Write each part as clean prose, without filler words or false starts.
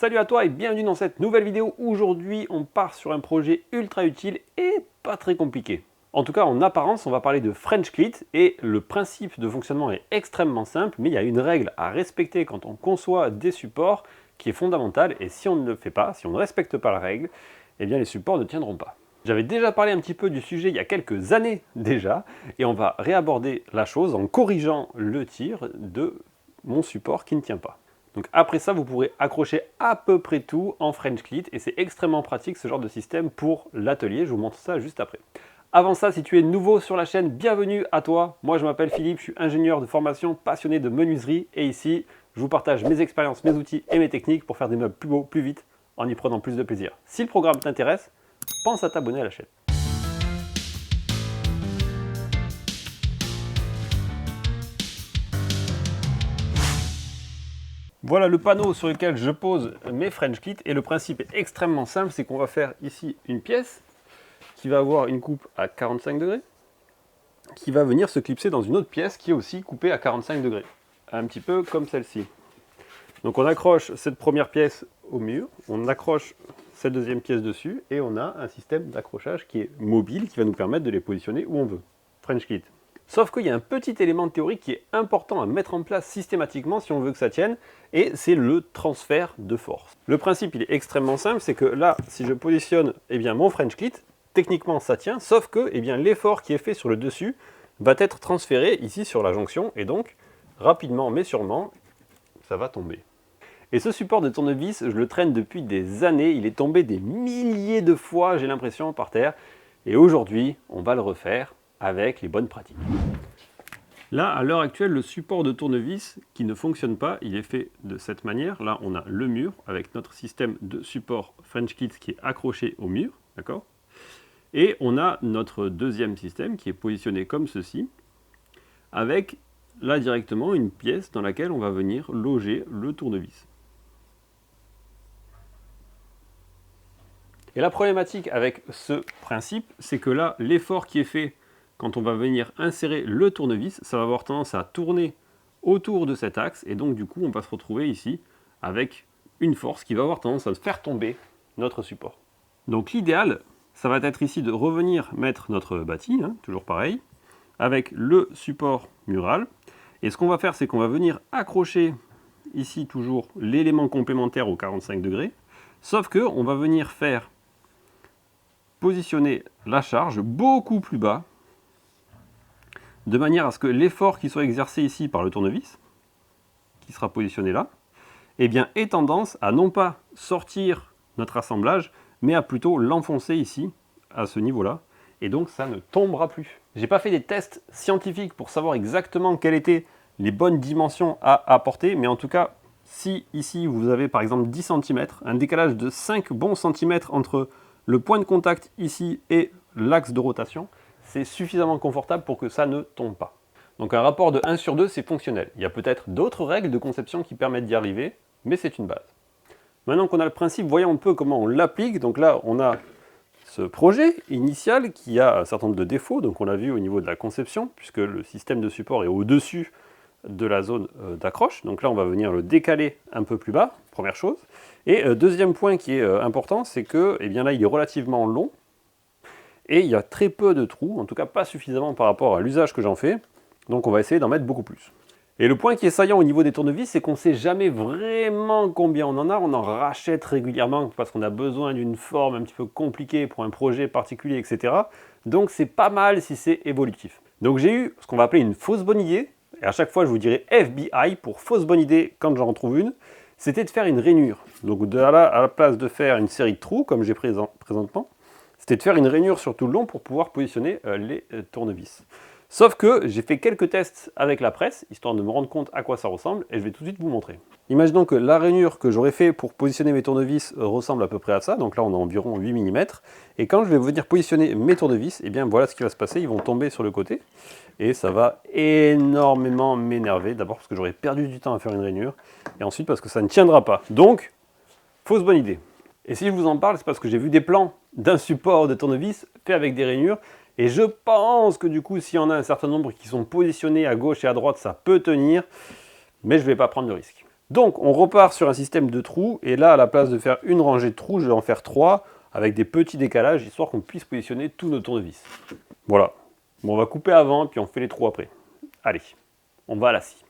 Salut à toi et bienvenue dans cette nouvelle vidéo. Aujourd'hui, on part sur un projet ultra utile et pas très compliqué. En tout cas, en apparence, on va parler de French Clit et le principe de fonctionnement est extrêmement simple, mais il y a une règle à respecter quand on conçoit des supports qui est fondamentale et si on ne le fait pas, si on ne respecte pas la règle, eh bien les supports ne tiendront pas. J'avais déjà parlé un petit peu du sujet il y a quelques années déjà et on va réaborder la chose en corrigeant le tir de mon support qui ne tient pas. Donc après ça, vous pourrez accrocher à peu près tout en French Clit et c'est extrêmement pratique ce genre de système pour l'atelier. Je vous montre ça juste après. Avant ça, si tu es nouveau sur la chaîne, bienvenue à toi. Moi, je m'appelle Philippe, je suis ingénieur de formation, passionné de menuiserie et ici, je vous partage mes expériences, mes outils et mes techniques pour faire des meubles plus beaux, plus vite, en y prenant plus de plaisir. Si le programme t'intéresse, pense à t'abonner à la chaîne. Voilà le panneau sur lequel je pose mes French Clit et le principe est extrêmement simple, c'est qu'on va faire ici une pièce qui va avoir une coupe à 45 degrés qui va venir se clipser dans une autre pièce qui est aussi coupée à 45 degrés, un petit peu comme celle-ci. Donc on accroche cette première pièce au mur, on accroche cette deuxième pièce dessus et on a un système d'accrochage qui est mobile qui va nous permettre de les positionner où on veut. French Clit. Sauf qu'il y a un petit élément de théorie qui est important à mettre en place systématiquement si on veut que ça tienne, et c'est le transfert de force. Le principe il est extrêmement simple, c'est que là, si je positionne mon French Clit, techniquement ça tient, sauf que l'effort qui est fait sur le dessus va être transféré ici sur la jonction, et donc rapidement mais sûrement, ça va tomber. Et ce support de tournevis, je le traîne depuis des années, il est tombé des milliers de fois, j'ai l'impression, par terre, et aujourd'hui, on va le refaire avec les bonnes pratiques. Là, à l'heure actuelle, le support de tournevis qui ne fonctionne pas, il est fait de cette manière. Là, on a le mur avec notre système de support French Clit qui est accroché au mur, d'accord ? Et on a notre deuxième système qui est positionné comme ceci, avec là directement une pièce dans laquelle on va venir loger le tournevis. Et la problématique avec ce principe, c'est que là, l'effort qui est fait quand on va venir insérer le tournevis, ça va avoir tendance à tourner autour de cet axe, et donc du coup, on va se retrouver ici avec une force qui va avoir tendance à faire tomber notre support. Donc l'idéal, ça va être ici de revenir mettre notre bâti, toujours pareil, avec le support mural. Et ce qu'on va faire, c'est qu'on va venir accrocher ici toujours l'élément complémentaire au 45 degrés, sauf qu'on va venir faire positionner la charge beaucoup plus bas, de manière à ce que l'effort qui soit exercé ici par le tournevis, qui sera positionné là, ait tendance à non pas sortir notre assemblage, mais à plutôt l'enfoncer ici, à ce niveau-là, et donc ça ne tombera plus. J'ai pas fait des tests scientifiques pour savoir exactement quelles étaient les bonnes dimensions à apporter, mais en tout cas, si ici vous avez par exemple 10 cm, un décalage de 5 bons centimètres entre le point de contact ici et l'axe de rotation, c'est suffisamment confortable pour que ça ne tombe pas. Donc un rapport de 1 sur 2, c'est fonctionnel. Il y a peut-être d'autres règles de conception qui permettent d'y arriver, mais c'est une base. Maintenant qu'on a le principe, voyons un peu comment on l'applique. Donc là, on a ce projet initial qui a un certain nombre de défauts. Donc on l'a vu au niveau de la conception, puisque le système de support est au-dessus de la zone d'accroche. Donc là, on va venir le décaler un peu plus bas, première chose. Et deuxième point qui est important, c'est que là, il est relativement long. Et il y a très peu de trous, en tout cas pas suffisamment par rapport à l'usage que j'en fais. Donc on va essayer d'en mettre beaucoup plus. Et le point qui est saillant au niveau des tournevis, c'est qu'on ne sait jamais vraiment combien on en rachète régulièrement parce qu'on a besoin d'une forme un petit peu compliquée pour un projet particulier, etc. Donc c'est pas mal si c'est évolutif. Donc j'ai eu ce qu'on va appeler une fausse bonne idée, et à chaque fois je vous dirai FBI pour fausse bonne idée quand j'en retrouve une, c'était de faire une rainure. Donc de là, à la place de faire une série de trous, comme j'ai présentement, c'était de faire une rainure sur tout le long pour pouvoir positionner les tournevis. Sauf que j'ai fait quelques tests avec la presse, histoire de me rendre compte à quoi ça ressemble, et je vais tout de suite vous montrer. Imaginons que la rainure que j'aurais fait pour positionner mes tournevis ressemble à peu près à ça, donc là on a environ 8 mm, et quand je vais venir positionner mes tournevis, voilà ce qui va se passer, ils vont tomber sur le côté, et ça va énormément m'énerver, d'abord parce que j'aurais perdu du temps à faire une rainure, et ensuite parce que ça ne tiendra pas. Donc, fausse bonne idée. Et si je vous en parle, c'est parce que j'ai vu des plans d'un support de tournevis fait avec des rainures, et je pense que du coup, s'il y en a un certain nombre qui sont positionnés à gauche et à droite, ça peut tenir, mais je ne vais pas prendre de risque. Donc on repart sur un système de trous, et là à la place de faire une rangée de trous, je vais en faire 3 avec des petits décalages, histoire qu'on puisse positionner tous nos tournevis. Voilà. Bon, on va couper avant, puis on fait les trous après. Allez, on va à la scie.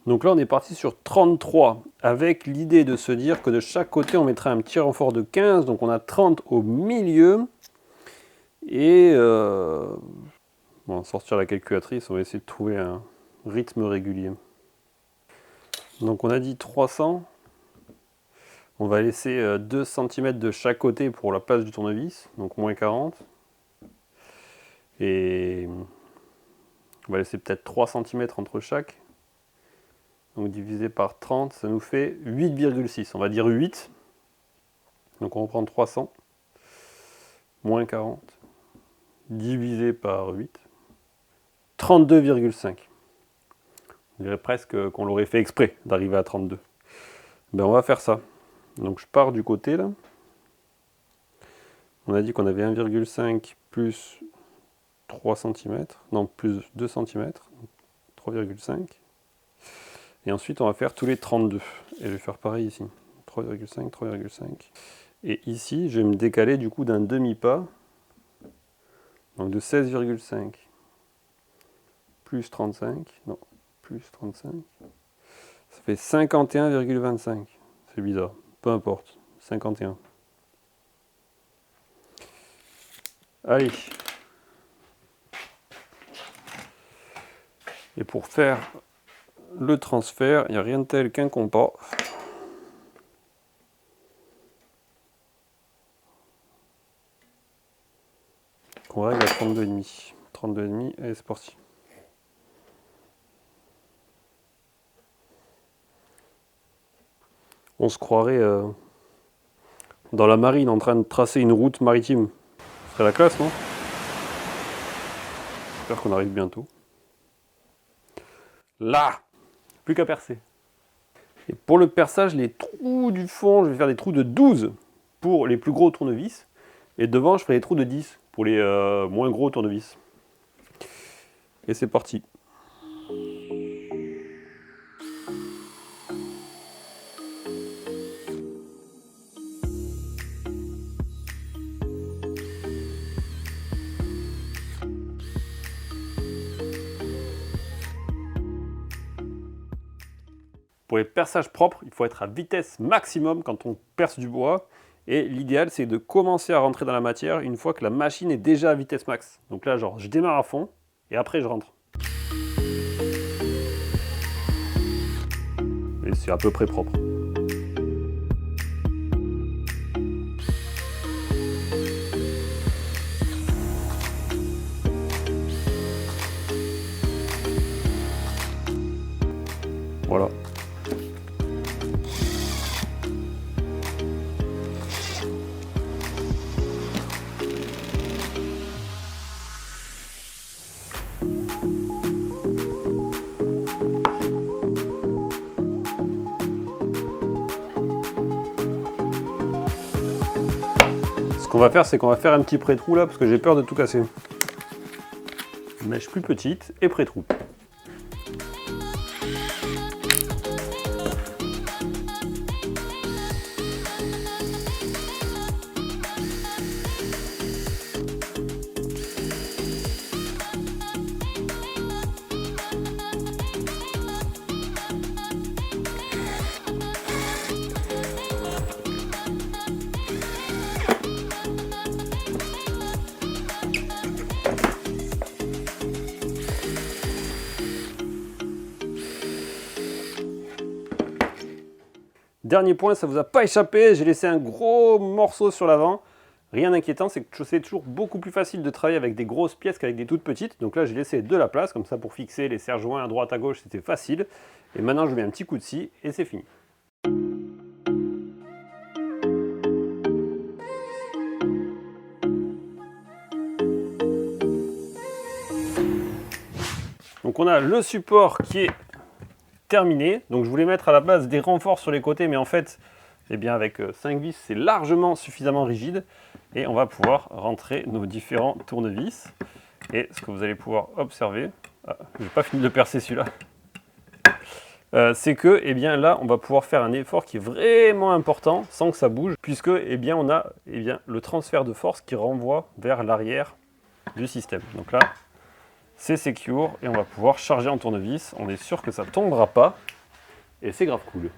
Donc là, on est parti sur 33, avec l'idée de se dire que de chaque côté, on mettrait un petit renfort de 15, donc on a 30 au milieu. Et bon, sortir la calculatrice, on va essayer de trouver un rythme régulier. Donc on a dit 300. On va laisser 2 cm de chaque côté pour la place du tournevis, donc moins 40. Et on va laisser peut-être 3 cm entre chaque. Donc divisé par 30, ça nous fait 8,6. On va dire 8. Donc on reprend 300. Moins 40. Divisé par 8. 32,5. On dirait presque qu'on l'aurait fait exprès d'arriver à 32. Ben on va faire ça. Donc je pars du côté là. On a dit qu'on avait 1,5 plus 3 cm. Non, plus 2 cm. 3,5. Et ensuite, on va faire tous les 32. Et je vais faire pareil ici. 3,5, 3,5. Et ici, je vais me décaler du coup d'un demi-pas. Donc de 16,5 plus 35. Non, plus 35. Ça fait 51,25. C'est bizarre. Peu importe. 51. Allez. Et pour faire le transfert, il n'y a rien de tel qu'un compas. Qu'on règle à 32,5. 32,5 et c'est parti. On se croirait dans la marine en train de tracer une route maritime. Ce serait la classe, non? J'espère qu'on arrive bientôt. Là! Plus qu'à percer. Et pour le perçage, les trous du fond, je vais faire des trous de 12 pour les plus gros tournevis. Et devant, je ferai des trous de 10 pour les moins gros tournevis. Et c'est parti. Pour les perçages propres, il faut être à vitesse maximum quand on perce du bois. Et l'idéal, c'est de commencer à rentrer dans la matière une fois que la machine est déjà à vitesse max. Donc là, genre, je démarre à fond et après, je rentre. Et c'est à peu près propre. Voilà. Ce qu'on va faire, c'est qu'on va faire un petit pré-trou là, parce que j'ai peur de tout casser. Une mèche plus petite et pré-trou. Dernier point, ça vous a pas échappé, j'ai laissé un gros morceau sur l'avant. Rien d'inquiétant, c'est que c'est toujours beaucoup plus facile de travailler avec des grosses pièces qu'avec des toutes petites. Donc là, j'ai laissé de la place, comme ça pour fixer les serre-joints à droite à gauche, c'était facile. Et maintenant, je mets un petit coup de scie et c'est fini. Donc on a le support qui est terminé. Donc je voulais mettre à la base des renforts sur les côtés, mais en fait, eh bien avec 5 vis, c'est largement suffisamment rigide. Et on va pouvoir rentrer nos différents tournevis. Et ce que vous allez pouvoir observer, je n'ai pas fini de percer celui-là, c'est que eh bien, là, on va pouvoir faire un effort qui est vraiment important sans que ça bouge, puisque eh bien, on a le transfert de force qui renvoie vers l'arrière du système. Donc là, c'est secure et on va pouvoir charger en tournevis. On est sûr que ça ne tombera pas et c'est grave cool.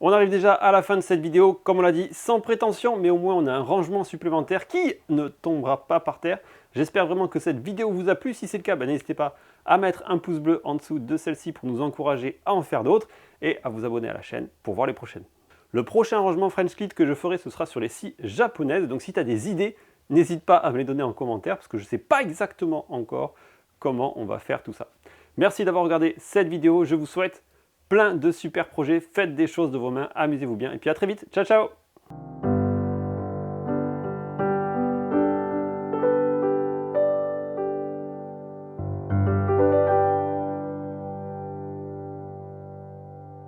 On arrive déjà à la fin de cette vidéo, comme on l'a dit, sans prétention, mais au moins on a un rangement supplémentaire qui ne tombera pas par terre. J'espère vraiment que cette vidéo vous a plu. Si c'est le cas, n'hésitez pas à mettre un pouce bleu en dessous de celle-ci pour nous encourager à en faire d'autres et à vous abonner à la chaîne pour voir les prochaines. Le prochain rangement French Kit que je ferai, ce sera sur les scies japonaises. Donc si tu as des idées, n'hésite pas à me les donner en commentaire parce que je ne sais pas exactement encore comment on va faire tout ça. Merci d'avoir regardé cette vidéo. Je vous souhaite plein de super projets, faites des choses de vos mains, amusez-vous bien et puis à très vite, ciao ciao.